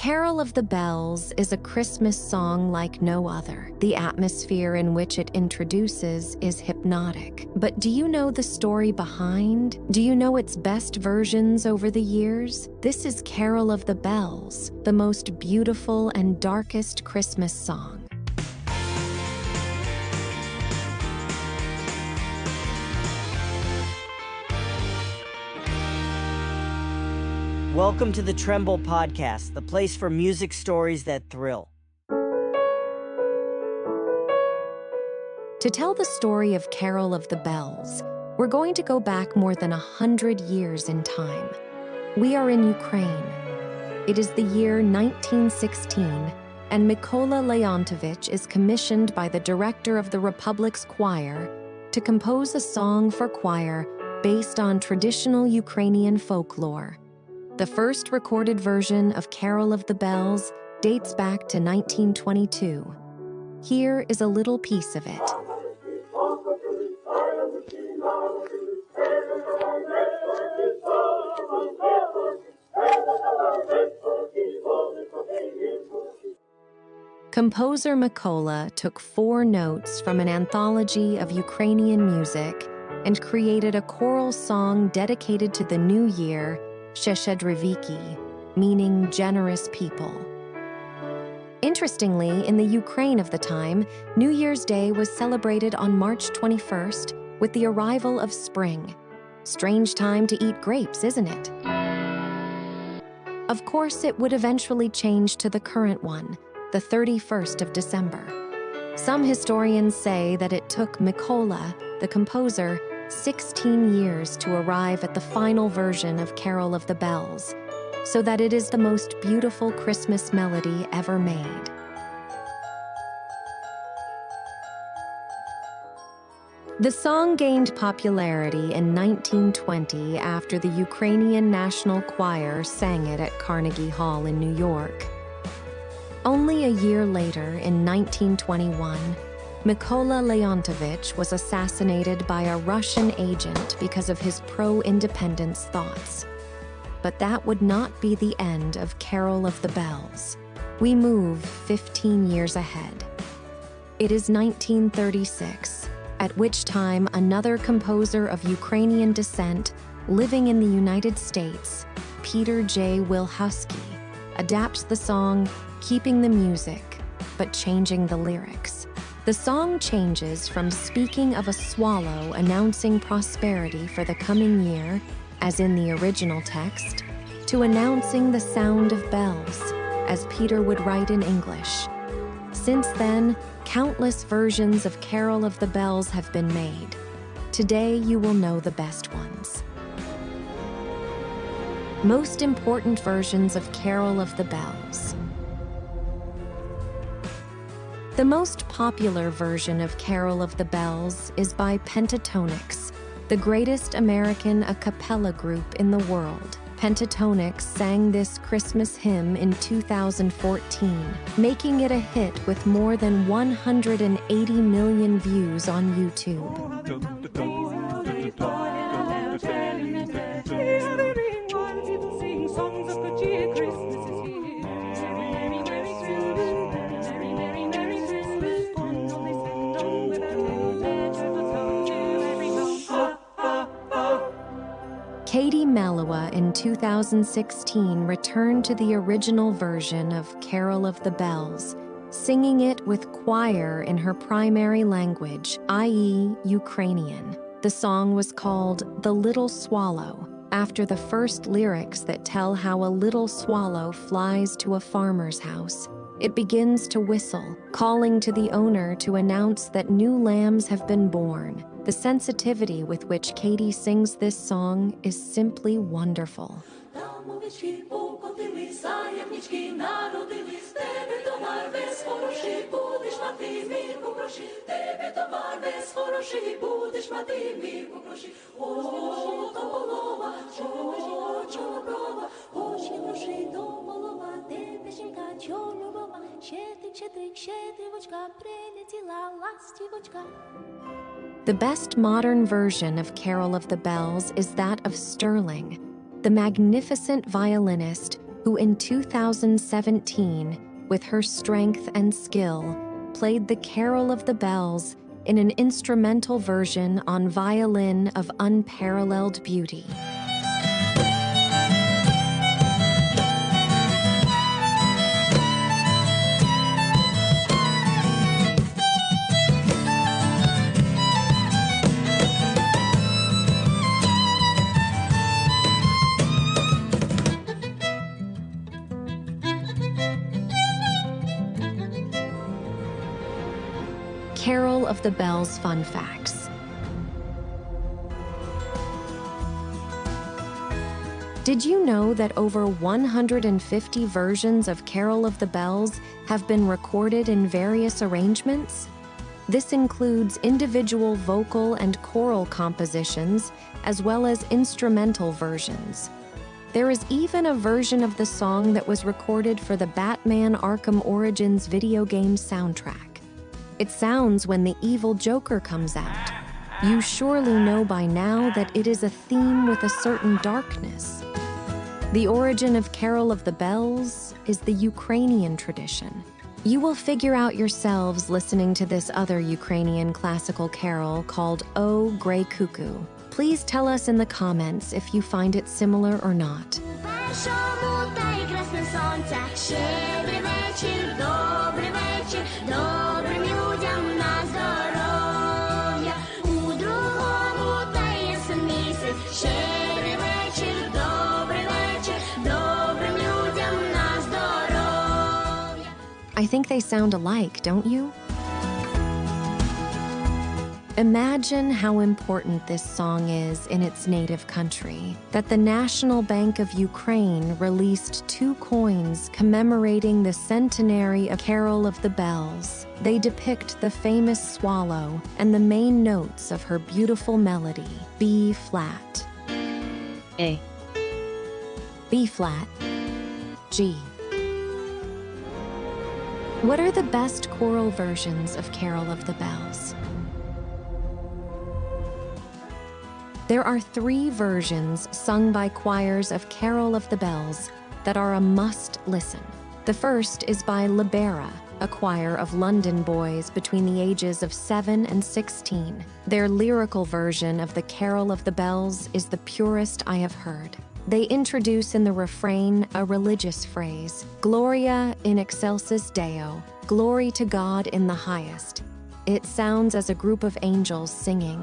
Carol of the Bells is a Christmas song like no other. The atmosphere in which it introduces is hypnotic. But do you know the story behind? Do you know its best versions over the years? This is Carol of the Bells, the most beautiful and darkest Christmas song. Welcome to the Trembol podcast, the place for music stories that thrill. To tell the story of Carol of the Bells, we're going to go back more than 100 years in time. We are in Ukraine. It is the year 1916, and Macaulay Culkin is commissioned by the director of the Republic's choir to compose a song for choir based on traditional Ukrainian folklore. The first recorded version of Carol of the Bells dates back to 1922. Here is a little piece of it. Composer Macaulay took 4 notes from an anthology of Ukrainian music and created a choral song dedicated to the new year, CHRISTMAS, meaning generous people. Interestingly, in the Ukraine of the time, New Year's Day was celebrated on March 21st with the arrival of spring. Strange time to eat grapes, isn't it? Of course, it would eventually change to the current one, the 31st of December. Some historians say that it took Macaulay, the composer, 16 years to arrive at the final version of Carol of the Bells, so that it is the most beautiful Christmas melody ever made. The song gained popularity in 1920 after the Ukrainian National Choir sang it at Carnegie Hall in New York. Only a year later, in 1921, Macaulay Culkin was assassinated by a Russian agent because of his pro-independence thoughts. But that would not be the end of Carol of the Bells. We move 15 years ahead. It is 1936, at which time another composer of Ukrainian descent living in the United States, Peter J. Wilhusky, adapts the song, keeping the music, but changing the lyrics. The song changes from speaking of a swallow announcing prosperity for the coming year, as in the original text, to announcing the sound of bells, as Peter would write in English. Since then, countless versions of Carol of the Bells have been made. Today, you will know the best ones. Most important versions of Carol of the Bells. The most popular version of Carol of the Bells is by Pentatonix, the greatest American a cappella group in the world. Pentatonix sang this Christmas hymn in 2014, making it a hit with more than 180 million views on YouTube. Katie Melua in 2016 returned to the original version of Carol of the Bells, singing it with choir in her primary language, i.e. Ukrainian. The song was called "The Little Swallow," after the first lyrics that tell how a little swallow flies to a farmer's house. It begins to whistle, calling to the owner to announce that new lambs have been born. The sensitivity with which Katie sings this song is simply wonderful. The best modern version of Carol of the Bells is that of Sterling, the magnificent violinist who in 2017, with her strength and skill, played the Carol of the Bells in an instrumental version on violin of unparalleled beauty. Carol of the Bells Fun Facts. Did you know that over 150 versions of Carol of the Bells have been recorded in various arrangements? This includes individual vocal and choral compositions, as well as instrumental versions. There is even a version of the song that was recorded for the Batman Arkham Origins video game soundtrack. It sounds when the evil Joker comes out. You surely know by now that it is a theme with a certain darkness. The origin of Carol of the Bells is the Ukrainian tradition. You will figure out yourselves listening to this other Ukrainian classical carol called O Grey Cuckoo. Please tell us in the comments if you find it similar or not. I think they sound alike, don't you? Imagine how important this song is in its native country, that the National Bank of Ukraine released 2 coins commemorating the centenary of Carol of the Bells. They depict the famous swallow and the main notes of her beautiful melody, B flat, A, B flat, G. What are the best choral versions of Carol of the Bells? There are 3 versions sung by choirs of Carol of the Bells that are a must-listen. The first is by Libera, a choir of London boys between the ages of 7 and 16. Their lyrical version of the Carol of the Bells is the purest I have heard. They introduce in the refrain a religious phrase, Gloria in excelsis Deo, glory to God in the highest. It sounds as a group of angels singing.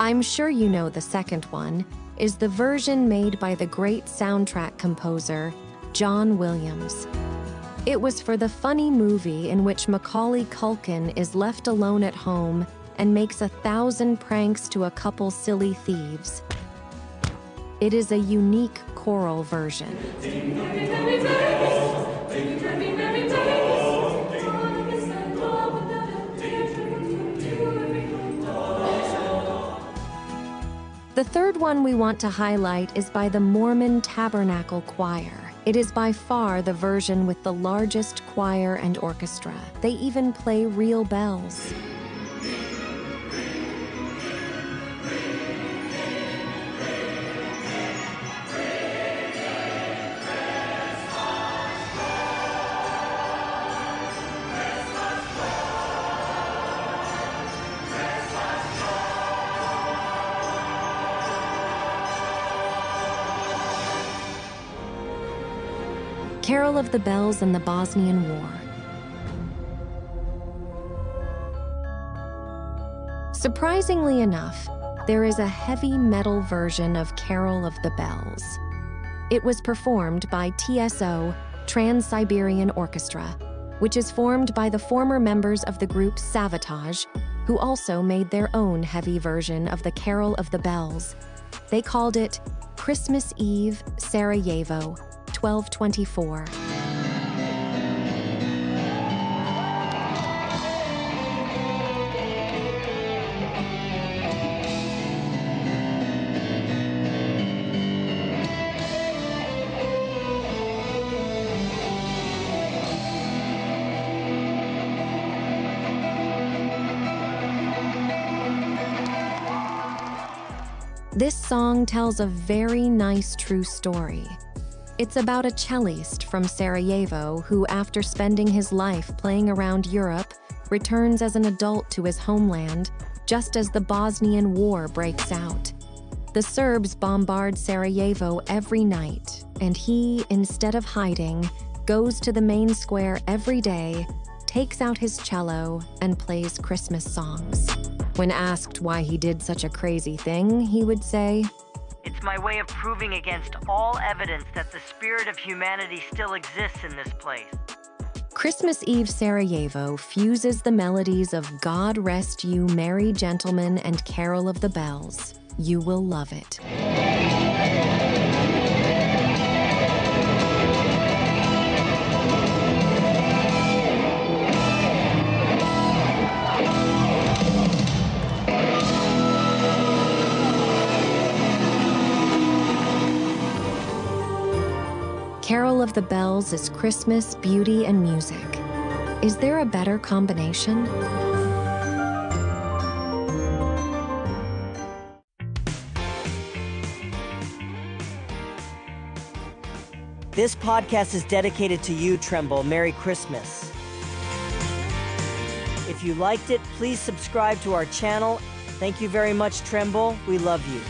I'm sure you know the second one is the version made by the great soundtrack composer, John Williams. It was for the funny movie in which Macaulay Culkin is left alone at home and makes 1,000 pranks to a couple silly thieves. It is a unique choral version. The third one we want to highlight is by the Mormon Tabernacle Choir. It is by far the version with the largest choir and orchestra. They even play real bells. Carol of the Bells and the Bosnian War. Surprisingly enough, there is a heavy metal version of Carol of the Bells. It was performed by TSO, Trans-Siberian Orchestra, which is formed by the former members of the group Savatage, who also made their own heavy version of the Carol of the Bells. They called it Christmas Eve, Sarajevo, 1224. This song tells a very nice true story. It's about a cellist from Sarajevo who, after spending his life playing around Europe, returns as an adult to his homeland just as the Bosnian War breaks out. The Serbs bombard Sarajevo every night, and he, instead of hiding, goes to the main square every day, takes out his cello, and plays Christmas songs. When asked why he did such a crazy thing, he would say, "It's my way of proving against all evidence that the spirit of humanity still exists in this place." Christmas Eve Sarajevo fuses the melodies of God Rest You Merry Gentlemen and Carol of the Bells. You will love it. Carol of the Bells is Christmas, beauty, and music. Is there a better combination? This podcast is dedicated to you, Trembol. Merry Christmas. If you liked it, please subscribe to our channel. Thank you very much, Trembol. We love you.